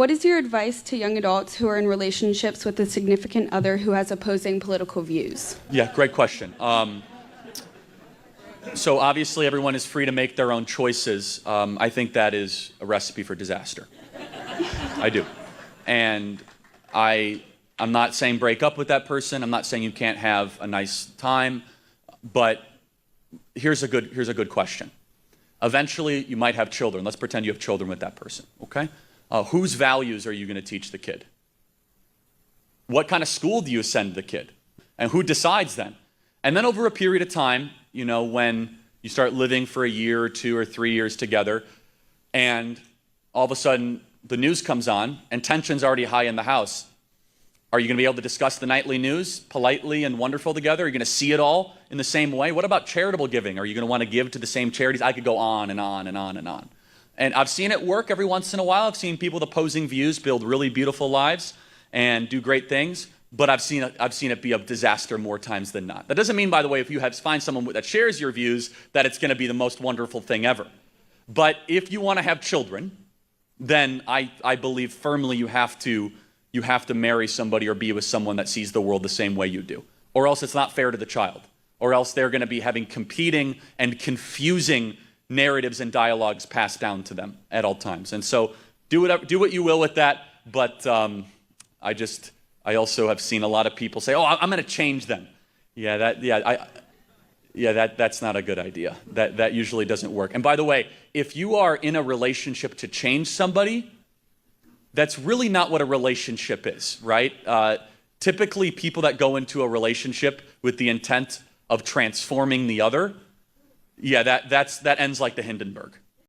What is your advice to young adults who are in relationships with a significant other who has opposing political views? Yeah, great question. So obviously everyone is free to make their own choices. I think that is a recipe for disaster. I do. And I'm not saying break up with that person. I'm not saying you can't have a nice time. But here's a good question. Eventually you might have children. Let's pretend you have children with that person, okay? Whose values are you going to teach the kid? What kind of school do you send the kid? And who decides then? And then over a period of time, you know, when you start living for a year or 2 or 3 years together, and all of a sudden the news comes on and tension's already high in the house, are you going to be able to discuss the nightly news politely and wonderful together? Are you going to see it all in the same way? What about charitable giving? Are you going to want to give to the same charities? I could go on and on and on and on. And I've seen it work every once in a while. I've seen people with opposing views build really beautiful lives and do great things. But I've seen it be a disaster more times than not. That doesn't mean, by the way, if you find someone that shares your views, that it's going to be the most wonderful thing ever. But if you want to have children, then I believe firmly you have to marry somebody or be with someone that sees the world the same way you do. Or else it's not fair to the child. Or else they're going to be having competing and confusing narratives and dialogues passed down to them at all times. And so do what you will with that. But I also have seen a lot of people say, "Oh, I'm going to change them." That's not a good idea. That usually doesn't work. And by the way, if you are in a relationship to change somebody, that's really not what a relationship is, right? Typically, people that go into a relationship with the intent of transforming the other, that ends like the Hindenburg.